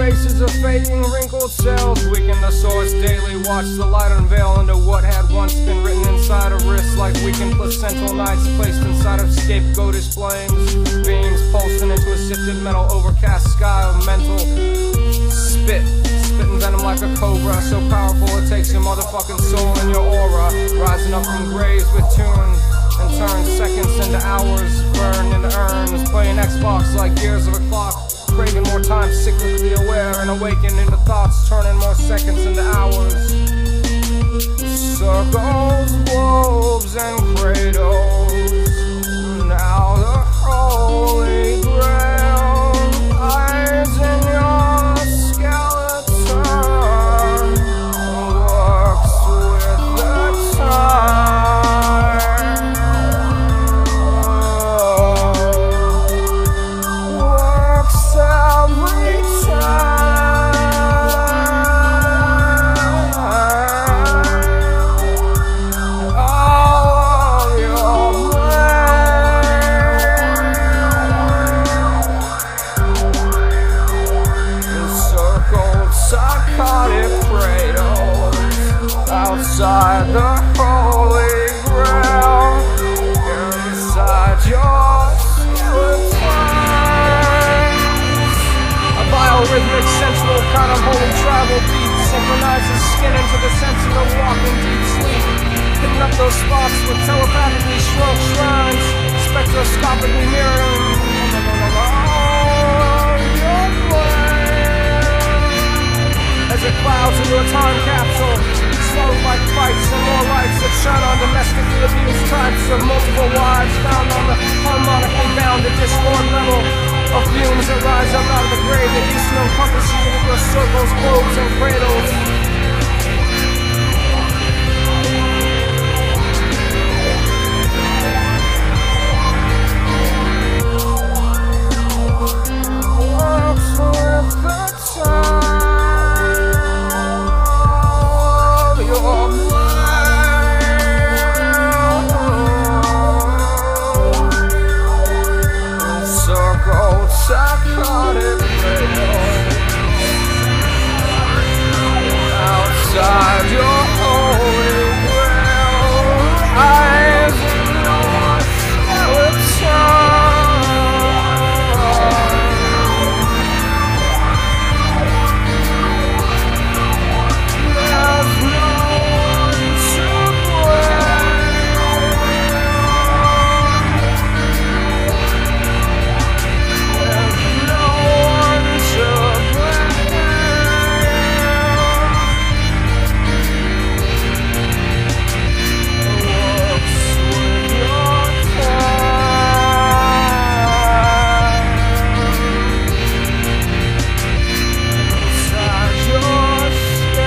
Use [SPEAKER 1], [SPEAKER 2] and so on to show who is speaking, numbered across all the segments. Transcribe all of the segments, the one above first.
[SPEAKER 1] faces of fading wrinkled cells. Weaken the source daily, watch the light unveil into what had once been written inside of wrists, like weakened placental nights placed inside of scapegoatish flames. Beams pulsing into a sifted metal, overcast sky of mental spitting venom like a cobra, so powerful it takes your motherfucking soul and your aura, rising up from graves with tune and turn seconds into hours, burned into urns, playing Xbox like gears of a clock, craving more time, cyclically aware and awakened into thoughts, turning more seconds into hours. Circles, globes, and cradles, now the holy grail lies in your skeleton, works with the time, works every time. All of your encircled psychotic cradles outside the holy grail, inside your skeletons. A biorhythmic, sensual kind of holy tribal beat synchronizes skin into the sense of a walking deep sleep, hitting up those spots with telepathically shrunk shrines, spectroscopically mirroring your brain as it clouds into a time capsule, slow like fights and more lights that shine on domestically abused types of multiple wives found on the harmonically bound to discord level of fumes that rise up out of the grave that used to encompass you with your circles, globes, and cradles. Works with the time of your mind, circled psychotic cradles outside your holy grail, eyes in your skeleton. There's no one to blame. There's no one to blame. Works with your time, inside your skeleton.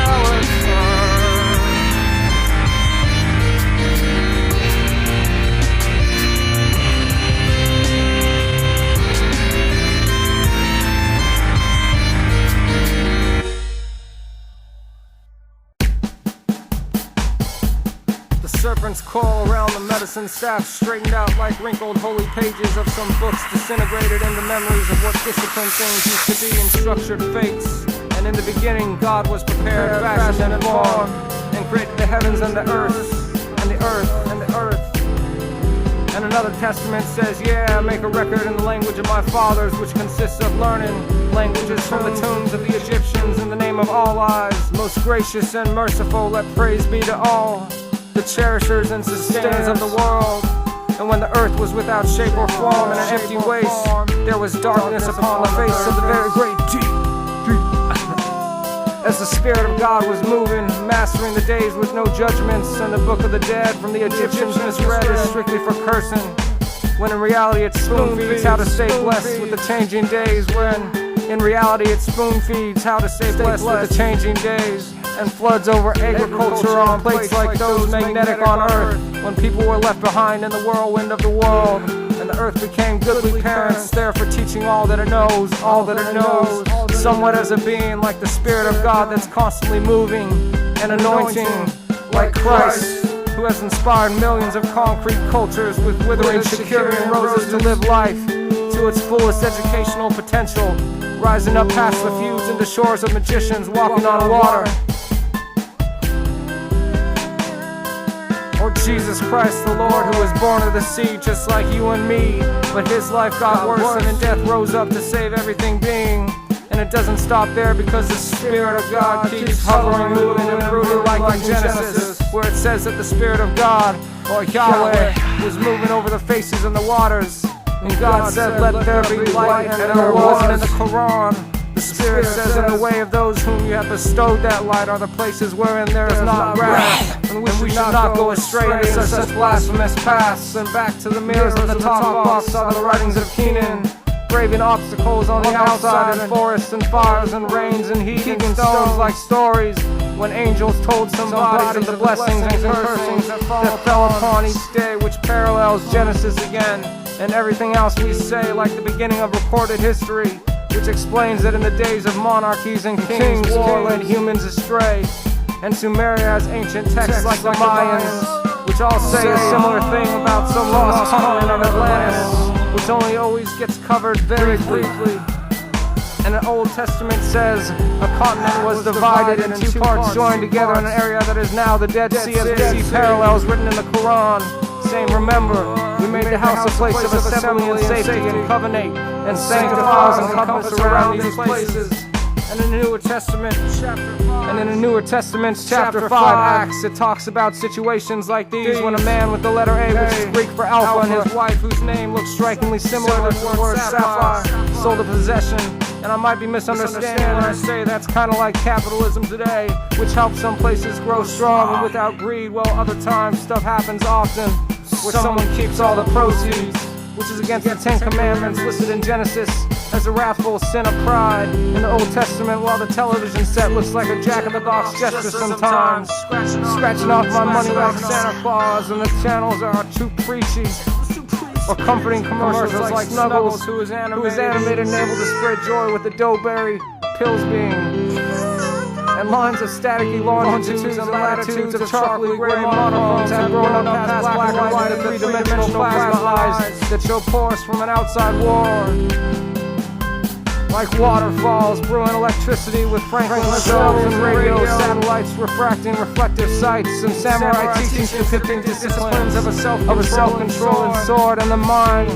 [SPEAKER 1] The serpents coil around the medicine staff, straightened out like wrinkled holy pages of some books, disintegrated into memories of what disciplined things used to be in structured fates. And in the beginning, God was prepared, fashioned and formed, and created the heavens and the earth, and the earth, and the earth. And another testament says, yeah, make a record in the language of my fathers, which consists of learning languages from the tombs of the Egyptians in the name of all eyes. Most gracious and merciful, let praise be to all, the cherishers and sustainers of the world. And when the earth was without shape or form and an empty waste, there was darkness upon the face of the very great deep. As the Spirit of God was moving, mastering the days with no judgments, and the book of the dead from the Egyptians misread is strictly for cursing, when in reality it spoon feeds how to stay blessed with the changing days, when in reality it spoon feeds how to stay blessed with the changing days, and floods over agriculture on plates like those magnetic on earth, when people were left behind in the whirlwind of the world, and the earth became goodly parents there for teaching all that it knows, all that it knows, somewhat as a being like the Spirit of God that's constantly moving and anointing, like Christ, who has inspired millions of concrete cultures with withering Shakirian roses to live life, to its fullest educational potential, rising up past the feuds into shores of magicians walking on water. Or Jesus Christ the Lord, who was born of the sea just like you and me, but his life got worse and in death rose up to save everything being. And it doesn't stop there, because the Spirit of God keeps hovering, moving, and brooding like in Genesis, where it says that the Spirit of God, or Yahweh, was moving over the faces and the waters. And God said, "Let there be light," and there was. And in the Quran, the Spirit says, "In the way of those whom you have bestowed that light are the places wherein there is not wrath, and we should not go astray into such blasphemous paths." And back to the mirrors of the Talkbox saw the writings of Kenan, braving obstacles on the outside, and forests and fires and rains and heat and stones like stories, when angels told some bodies of the blessings and cursings that fell upon each day, which parallels Genesis again, and everything else we say, like the beginning of recorded history, which explains that in the days of monarchies and kings, war led humans astray. And Sumeria has ancient texts like the Mayans, which all say a similar thing about some lost continent of Atlantis, which only always gets covered very briefly. And the Old Testament says a continent was divided in two parts joined together in an area that is now the Dead Sea, as we see parallels written in the Quran, saying, "Remember, we made the house a place of assembly and safety and covenant, and sanctifies and compass around these places." And in the Newer Testament, chapter 5, Acts, it talks about situations like these, when a man with the letter A, which is Greek for Alpha, and his wife, whose name looks strikingly similar to the word sapphire, sold a possession. And I might be misunderstanding when I say that's kind of like capitalism today, which helps some places grow strong and without greed, while other times stuff happens often where someone keeps all the proceeds, which is against the 10 Commandments listed in Genesis as a wrathful sin of pride. In the Old Testament, while the television set looks like a jack-in-the-box gesture sometimes, scratching off my money like Santa Claus, and the channels are too preachy, or comforting commercials like Snuggles, who is animated and able to spread joy with the doughberry pills being, and lines of staticky longitudes and latitudes of chocolate gray monochromes have grown up past black and white and three-dimensional plasma eyes that show pores from an outside war. Like waterfalls, brewing electricity with Franklin shells and radio satellites, refracting reflective sights, and samurai teachings depicting disciplines of a self-controlling sword and the mind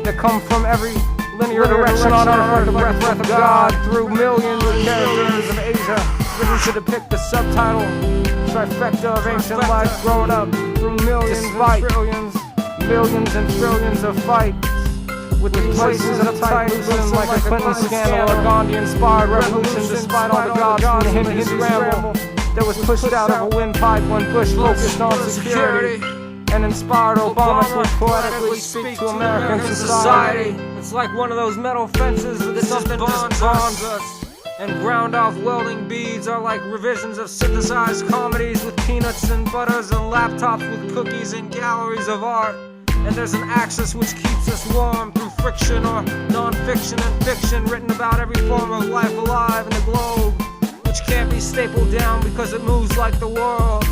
[SPEAKER 1] that come from every linear direction on earth like the breath of God, through millions of characters of Asia, written to depict the subtitle trifecta of ancient life growing up through millions and trillions of fights, with the places uptight loosened like a Clinton scandal or Gandhi-inspired revolution, despite all the gods from the Hindu scramble that was pushed out of a windpipe when Bush focused on security and inspired Obama to poetically speak to American society. It's like one of those metal fences that something just bonds us, and ground off welding beads are like revisions of synthesized comedies with peanuts and butters and laptops with cookies and galleries of art. And there's an axis which keeps us warm through friction or non-fiction and fiction written about every form of life alive in the globe, which can't be stapled down because it moves like the world.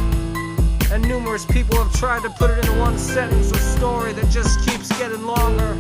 [SPEAKER 1] And numerous people have tried to put it into one sentence, a story that just keeps getting longer.